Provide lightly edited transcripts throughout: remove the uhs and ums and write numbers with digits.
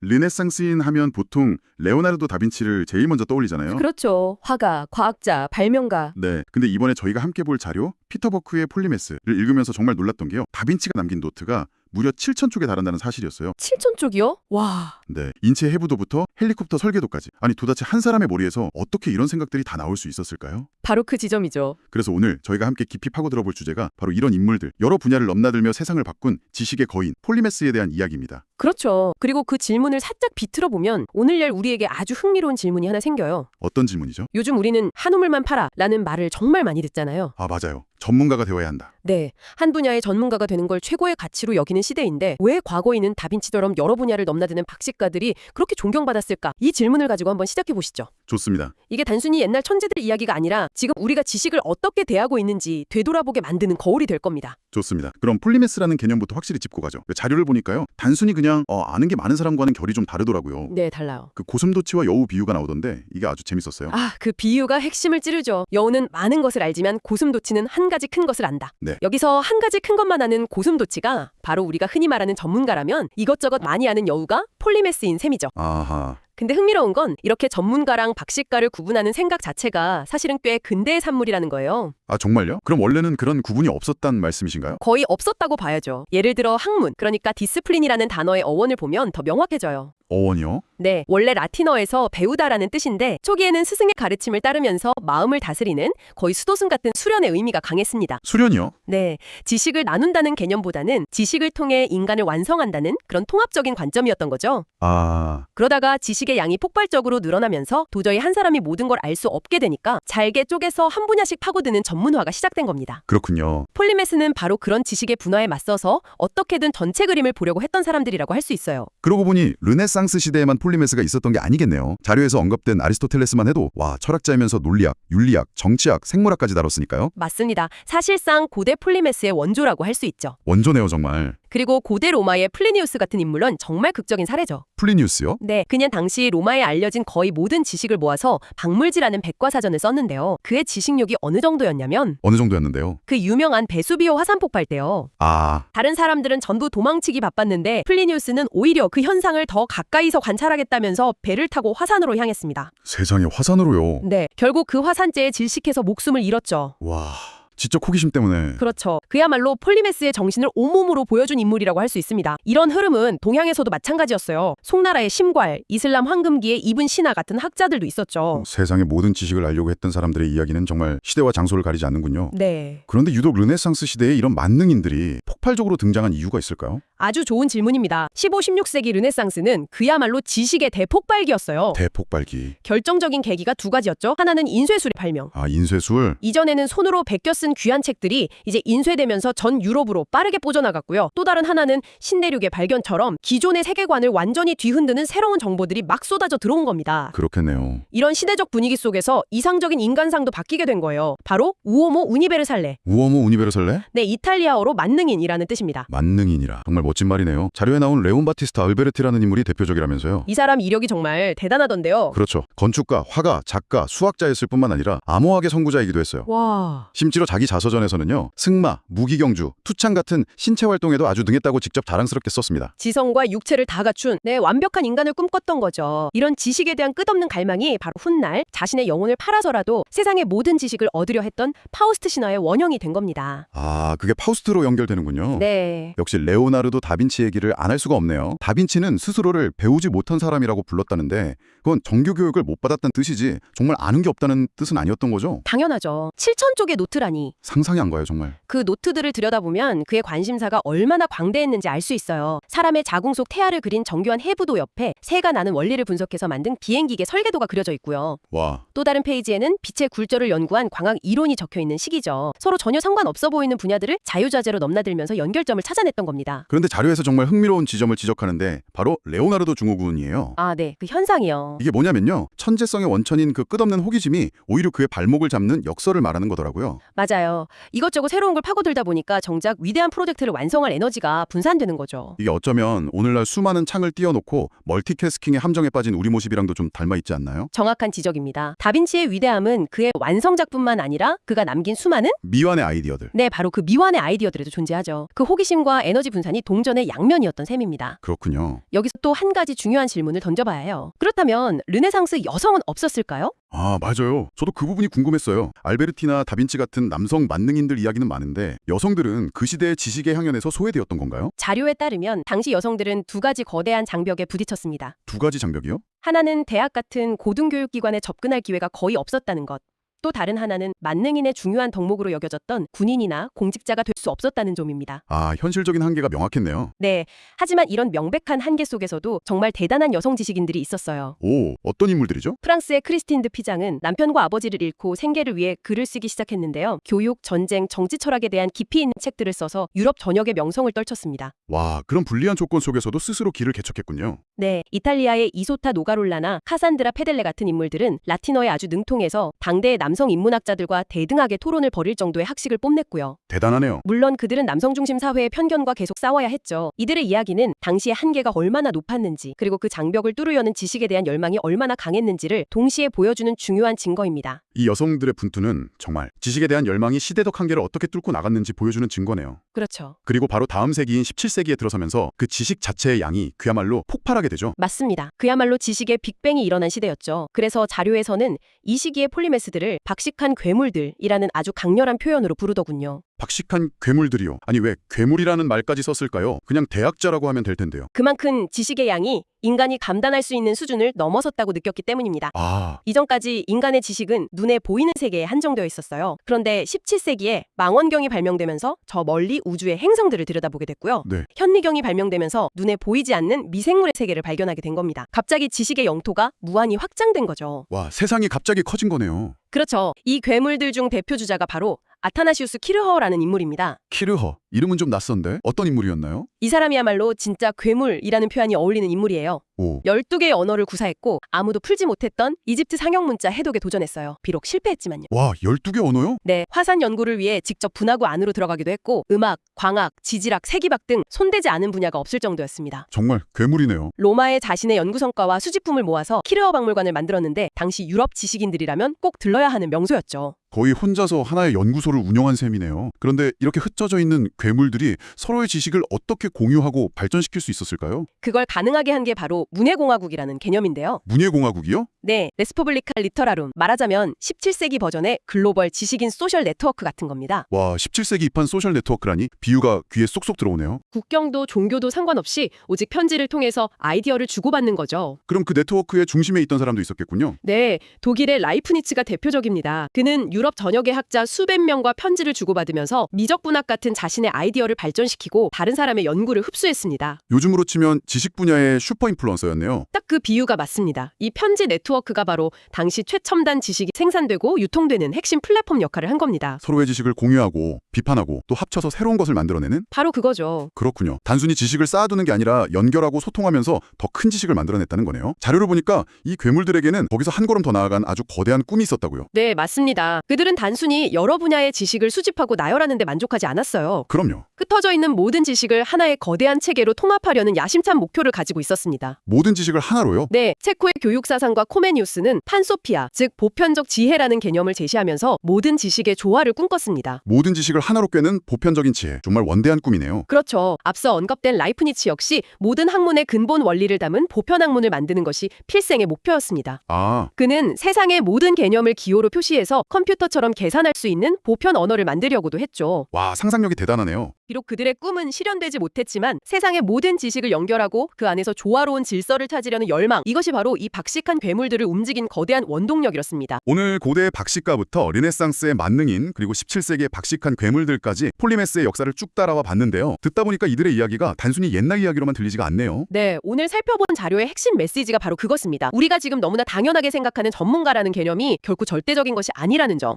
르네상스인 하면 보통 레오나르도 다빈치를 제일 먼저 떠올리잖아요. 그렇죠. 화가, 과학자, 발명가. 네. 근데 이번에 저희가 함께 볼 자료 피터 버크의 폴리메스를 읽으면서 정말 놀랐던 게요. 다빈치가 남긴 노트가 무려 7,000쪽에 달한다는 사실이었어요. 7,000쪽이요? 와. 네. 인체 해부도부터 헬리콥터 설계도까지. 아니 도대체 한 사람의 머리에서 어떻게 이런 생각들이 다 나올 수 있었을까요? 바로 그 지점이죠. 그래서 오늘 저희가 함께 깊이 파고들어볼 주제가 바로 이런 인물들, 여러 분야를 넘나들며 세상을 바꾼 지식의 거인 폴리메스에 대한 이야기입니다. 그렇죠. 그리고 그 질문을 살짝 비틀어 보면 오늘날 우리에게 아주 흥미로운 질문이 하나 생겨요. 어떤 질문이죠? 요즘 우리는 한 우물만 팔아 라는 말을 정말 많이 듣잖아요. 아, 맞아요. 전문가가 되어야 한다. 네, 한 분야의 전문가가 되는 걸 최고의 가치로 여기는 시대인데 왜 과거에는 다빈치처럼 여러 분야를 넘나드는 박식가들이 그렇게 존경받았을까? 이 질문을 가지고 한번 시작해 보시죠. 좋습니다. 이게 단순히 옛날 천재들 이야기가 아니라 지금 우리가 지식을 어떻게 대하고 있는지 되돌아보게 만드는 거울이 될 겁니다. 좋습니다. 그럼 폴리메스라는 개념부터 확실히 짚고 가죠. 자료를 보니까요. 단순히 그냥 아는 게 많은 사람과는 결이 좀 다르더라고요. 네, 달라요. 그 고슴도치와 여우 비유가 나오던데 이게 아주 재밌었어요. 아, 그 비유가 핵심을 찌르죠. 여우는 많은 것을 알지만 고슴도치는 한 가지 큰 것을 안다. 네. 여기서 한 가지 큰 것만 아는 고슴도치가 바로 우리가 흔히 말하는 전문가라면 이것저것 많이 아는 여우가 폴리메스인 셈이죠. 아하. 근데 흥미로운 건 이렇게 전문가랑 박식가를 구분하는 생각 자체가 사실은 꽤 근대의 산물이라는 거예요. 아, 정말요? 그럼 원래는 그런 구분이 없었단 말씀이신가요? 거의 없었다고 봐야죠. 예를 들어 학문, 그러니까 디스플린이라는 단어의 어원을 보면 더 명확해져요. 어원이요? 네, 원래 라틴어에서 배우다라는 뜻인데 초기에는 스승의 가르침을 따르면서 마음을 다스리는 거의 수도승 같은 수련의 의미가 강했습니다. 수련이요? 네, 지식을 나눈다는 개념보다는 지식을 통해 인간을 완성한다는 그런 통합적인 관점이었던 거죠. 아, 그러다가 지식의 양이 폭발적으로 늘어나면서 도저히 한 사람이 모든 걸 알 수 없게 되니까 잘게 쪼개서 한 분야씩 파고드는 전문화가 시작된 겁니다. 그렇군요. 폴리메스는 바로 그런 지식의 분화에 맞서서 어떻게든 전체 그림을 보려고 했던 사람들이라고 할 수 있어요. 그러고 보니 르네상스 시대에만 폴리메스가 있었던 게 아니겠네요. 자료에서 언급된 아리스토텔레스만 해도 와, 철학자이면서 논리학, 윤리학, 정치학, 생물학까지 다뤘으니까요. 맞습니다. 사실상 고대 폴리메스의 원조라고 할 수 있죠. 원조네요, 정말. 그리고 고대 로마의 플리니우스 같은 인물은 정말 극적인 사례죠. 플리니우스요? 네, 그냥 당시 로마에 알려진 거의 모든 지식을 모아서 박물지라는 백과사전을 썼는데요. 그의 지식력이 어느 정도였냐면 어느 정도였는데요? 그 유명한 베수비오 화산 폭발 때요. 아, 다른 사람들은 전부 도망치기 바빴는데 플리니우스는 오히려 그 현상을 더 가까이서 관찰하겠다면서 배를 타고 화산으로 향했습니다. 세상에 화산으로요. 네, 결국 그 화산재에 질식해서 목숨을 잃었죠. 와, 지적 호기심 때문에. 그렇죠. 그야말로 폴리메스의 정신을 온몸으로 보여준 인물이라고 할 수 있습니다. 이런 흐름은 동양에서도 마찬가지였어요. 송나라의 심괄, 이슬람 황금기의 이븐 시나 같은 학자들도 있었죠. 세상의 모든 지식을 알려고 했던 사람들의 이야기는 정말 시대와 장소를 가리지 않는군요. 네. 그런데 유독 르네상스 시대에 이런 만능인들이 폭발적으로 등장한 이유가 있을까요? 아주 좋은 질문입니다. 15, 16세기 르네상스는 그야말로 지식의 대폭발기였어요. 대폭발기. 결정적인 계기가 두 가지였죠. 하나는 인쇄술의 발명. 아, 인쇄술. 이전에는 손으로 베껴 쓴 귀한 책들이 이제 인쇄되면서 전 유럽으로 빠르게 뻗어나갔고요. 또 다른 하나는 신대륙의 발견처럼 기존의 세계관을 완전히 뒤흔드는 새로운 정보들이 막 쏟아져 들어온 겁니다. 그렇겠네요. 이런 시대적 분위기 속에서 이상적인 인간상도 바뀌게 된 거예요. 바로 우오모 우니베르살레. 우어모 우니베르살레? 네, 이탈리아어로 만능인이라는 뜻입니다. 만능인이라. 정말 멋진 말이네요. 자료에 나온 레온 바티스타 알베르티라는 인물이 대표적이라면서요. 이 사람 이력이 정말 대단하던데요. 그렇죠. 건축가, 화가, 작가, 수학자였을 뿐만 아니라 암호학의 선구자이기도 했어요. 와... 심지어 자기 자서전에서는요. 승마, 무기경주, 투창 같은 신체 활동에도 아주 능했다고 직접 자랑스럽게 썼습니다. 지성과 육체를 다 갖춘 완벽한 인간을 꿈꿨던 거죠. 이런 지식에 대한 끝없는 갈망이 바로 훗날 자신의 영혼을 팔아서라도 세상의 모든 지식을 얻으려 했던 파우스트 신화의 원형이 된 겁니다. 아, 그게 파우스트로 연결되는군요. 네. 역시 레오나르도 다빈치 얘기를 안 할 수가 없네요. 다빈치는 스스로를 배우지 못한 사람이라고 불렀다는데 그건 정규 교육을 못 받았다는 뜻이지 정말 아는 게 없다는 뜻은 아니었던 거죠? 당연하죠. 7,000쪽의 노트라니. 상상이 안 가요, 정말. 그 노트들을 들여다보면 그의 관심사가 얼마나 광대했는지 알 수 있어요. 사람의 자궁 속 태아를 그린 정교한 해부도 옆에 새가 나는 원리를 분석해서 만든 비행기계 설계도가 그려져 있고요. 와, 또 다른 페이지에는 빛의 굴절을 연구한 광학 이론이 적혀 있는 시기죠. 서로 전혀 상관없어 보이는 분야들을 자유자재로 넘나들면서 연결점을 찾아냈던 겁니다. 그런데 자료에서 정말 흥미로운 지점을 지적하는데 바로 레오나르도 증후군이에요. 아, 네. 그 현상이요. 이게 뭐냐면요. 천재성의 원천인 그 끝없는 호기심이 오히려 그의 발목을 잡는 역설을 말하는 거더라고요. 맞아요. 이것저것 새로운 걸 파고들다 보니까 정작 위대한 프로젝트를 완성할 에너지가 분산되는 거죠. 이게 어쩌면 오늘날 수많은 창을 띄워놓고 멀티태스킹의 함정에 빠진 우리 모습이랑도 좀 닮아 있지 않나요? 정확한 지적입니다. 다빈치의 위대함은 그의 완성작뿐만 아니라 그가 남긴 수많은 미완의 아이디어들. 바로 그 미완의 아이디어들에도 존재하죠. 그 호기심과 에너지 분산이 동전의 양면이었던 셈입니다. 그렇군요. 여기서 또 한 가지 중요한 질문을 던져봐야 해요. 그렇다면 르네상스 여성은 없었을까요? 아, 맞아요. 저도 그 부분이 궁금했어요. 알베르티나 다빈치 같은 남성 만능인들 이야기는 많은데 여성들은 그 시대의 지식의 향연에서 소외되었던 건가요? 자료에 따르면 당시 여성들은 두 가지 거대한 장벽에 부딪혔습니다. 두 가지 장벽이요? 하나는 대학 같은 고등교육기관에 접근할 기회가 거의 없었다는 것. 또 다른 하나는 만능인의 중요한 덕목으로 여겨졌던 군인이나 공직자가 될 수 없었다는 점입니다. 아, 현실적인 한계가 명확했네요. 네, 하지만 이런 명백한 한계 속에서도 정말 대단한 여성 지식인들이 있었어요. 오, 어떤 인물들이죠? 프랑스의 크리스틴 드 피장은 남편과 아버지를 잃고 생계를 위해 글을 쓰기 시작했는데요. 교육, 전쟁, 정치 철학에 대한 깊이 있는 책들을 써서 유럽 전역의 명성을 떨쳤습니다. 와, 그런 불리한 조건 속에서도 스스로 길을 개척했군요. 네, 이탈리아의 이소타 노가롤라나 카산드라 페델레 같은 인물들은 라틴어에 아주 능통해서 당대의 남성 인문학자들과 대등하게 토론을 벌일 정도의 학식을 뽐냈고요. 대단하네요. 물론 그들은 남성 중심 사회의 편견과 계속 싸워야 했죠. 이들의 이야기는 당시의 한계가 얼마나 높았는지, 그리고 그 장벽을 뚫으려는 지식에 대한 열망이 얼마나 강했는지를 동시에 보여주는 중요한 증거입니다. 이 여성들의 분투는 정말 지식에 대한 열망이 시대적 한계를 어떻게 뚫고 나갔는지 보여주는 증거네요. 그렇죠. 그리고 바로 다음 세기인 17세기에 들어서면서 그 지식 자체의 양이 그야말로 폭발하게 되죠. 맞습니다. 그야말로 지식의 빅뱅이 일어난 시대였죠. 그래서 자료에서는 이 시기의 폴리메스들을 박식한 괴물들이라는 아주 강렬한 표현으로 부르더군요. 박식한 괴물들이요. 아니 왜 괴물이라는 말까지 썼을까요? 그냥 대학자라고 하면 될 텐데요. 그만큼 지식의 양이 인간이 감당할 수 있는 수준을 넘어섰다고 느꼈기 때문입니다. 아, 이전까지 인간의 지식은 눈에 보이는 세계에 한정되어 있었어요. 그런데 17세기에 망원경이 발명되면서 저 멀리 우주의 행성들을 들여다보게 됐고요. 네. 현미경이 발명되면서 눈에 보이지 않는 미생물의 세계를 발견하게 된 겁니다. 갑자기 지식의 영토가 무한히 확장된 거죠. 와, 세상이 갑자기 커진 거네요. 그렇죠. 이 괴물들 중 대표 주자가 바로 아타나시우스 키르허라는 인물입니다. 키르허. 이름은 좀 낯선데 어떤 인물이었나요? 이 사람이야말로 진짜 괴물이라는 표현이 어울리는 인물이에요. 오, 12개의 언어를 구사했고 아무도 풀지 못했던 이집트 상형문자 해독에 도전했어요. 비록 실패했지만요. 와, 12개 언어요? 네, 화산 연구를 위해 직접 분화구 안으로 들어가기도 했고 음악, 광학, 지질학, 세기박 등 손대지 않은 분야가 없을 정도였습니다. 정말 괴물이네요. 로마에 자신의 연구 성과와 수집품을 모아서 키르허 박물관을 만들었는데 당시 유럽 지식인들이라면 꼭 들러야 하는 명소였죠. 거의 혼자서 하나의 연구소를 운영한 셈이네요. 그런데 이렇게 흩어져 있는 괴물들이 서로의 지식을 어떻게 공유하고 발전시킬 수 있었을까요? 그걸 가능하게 한 게 바로 문해공화국이라는 개념인데요. 문예공화국이요? 네, 레스포블리카 리터라룸. 말하자면 17세기 버전의 글로벌 지식인 소셜 네트워크 같은 겁니다. 와, 17세기 입한 소셜 네트워크라니 비유가 귀에 쏙쏙 들어오네요. 국경도 종교도 상관없이 오직 편지를 통해서 아이디어를 주고받는 거죠. 그럼 그 네트워크의 중심에 있던 사람도 있었겠군요. 네, 독일의 라이프니츠가 대표적입니다. 그는 유럽 전역의 학자 수백 명과 편지를 주고받으면서 미적분학 같은 자신의 아이디어를 발전시키고 다른 사람의 연구를 흡수했습니다. 요즘으로 치면 지식 분야의 슈퍼 인플루언서였네요. 딱 그 비유가 맞습니다. 이 편지 네트워크가 바로 당시 최첨단 지식이 생산되고 유통되는 핵심 플랫폼 역할을 한 겁니다. 서로의 지식을 공유하고 비판하고 또 합쳐서 새로운 것을 만들어내는? 바로 그거죠. 그렇군요. 단순히 지식을 쌓아두는 게 아니라 연결하고 소통하면서 더 큰 지식을 만들어냈다는 거네요. 자료를 보니까 이 괴물들에게는 거기서 한 걸음 더 나아간 아주 거대한 꿈이 있었다고요. 네, 맞습니다. 그들은 단순히 여러 분야의 지식을 수집하고 나열하는 데 만족하지 않았어요. 그럼요. 흩어져 있는 모든 지식을 하나의 거대한 체계로 통합하려는 야심찬 목표를 가지고 있었습니다. 모든 지식을 하나로요? 네, 체코의 교육사상가 코메니우스는 판소피아, 즉 보편적 지혜라는 개념을 제시하면서 모든 지식의 조화를 꿈꿨습니다. 모든 지식을 하나로 꿰는 보편적인 지혜. 정말 원대한 꿈이네요. 그렇죠. 앞서 언급된 라이프니츠 역시 모든 학문의 근본 원리를 담은 보편학문을 만드는 것이 필생의 목표였습니다. 아, 그는 세상의 모든 개념을 기호로 표시해서 컴퓨터처럼 계산할 수 있는 보편 언어를 만들려고도 했죠. 와, 상상력이 대단하네요. 비록 그들의 꿈은 실현되지 못했지만 세상의 모든 지식을 연결하고 그 안에서 조화로운 질서를 찾으려는 열망, 이것이 바로 이 박식한 괴물들을 움직인 거대한 원동력이었습니다. 오늘 고대 박식가부터 르네상스의 만능인 그리고 17세기의 박식한 괴물들까지 폴리메스의 역사를 쭉 따라와 봤는데요. 듣다 보니까 이들의 이야기가 단순히 옛날 이야기로만 들리지가 않네요. 네, 오늘 살펴본 자료의 핵심 메시지가 바로 그것입니다. 우리가 지금 너무나 당연하게 생각하는 전문가라는 개념이 결코 절대적인 것이 아니라는 점.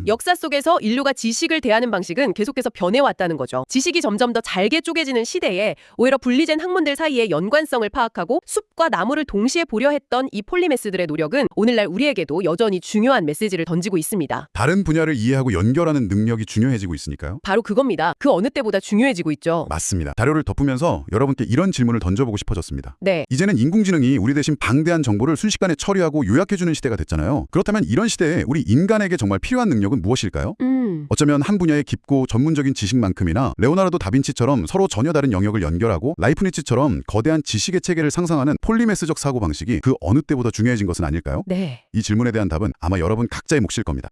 역사 속에서 인류가 지식을 대하는 방식은 계속해서 변해왔다는 거죠. 지식이 점점 더 잘게 쪼개지는 시대에 오히려 분리된 학문들 사이의 연관성을 파악하고 숲과 나무를 동시에 보려 했던 이 폴리메스들의 노력은 오늘날 우리에게도 여전히 중요한 메시지를 던지고 있습니다. 다른 분야를 이해하고 연결하는 능력이 중요해지고 있으니까요. 바로 그겁니다. 그 어느 때보다 중요해지고 있죠. 맞습니다. 자료를 덮으면서 여러분께 이런 질문을 던져보고 싶어졌습니다. 네. 이제는 인공지능이 우리 대신 방대한 정보를 순식간에 처리하고 요약해주는 시대가 됐잖아요. 그렇다면 이런 시대에 우리 인간에게 정말 필요한 능력은 무엇일까요? 어쩌면 한 분야의 깊고 전문적인 지식만큼이나 레오나르도 다빈치처럼 서로 전혀 다른 영역을 연결하고 라이프니츠처럼 거대한 지식의 체계를 상상하는 폴리메스적 사고방식이 그 어느 때보다 중요해진 것은 아닐까요? 네. 이 질문에 대한 답은 아마 여러분 각자의 몫일 겁니다.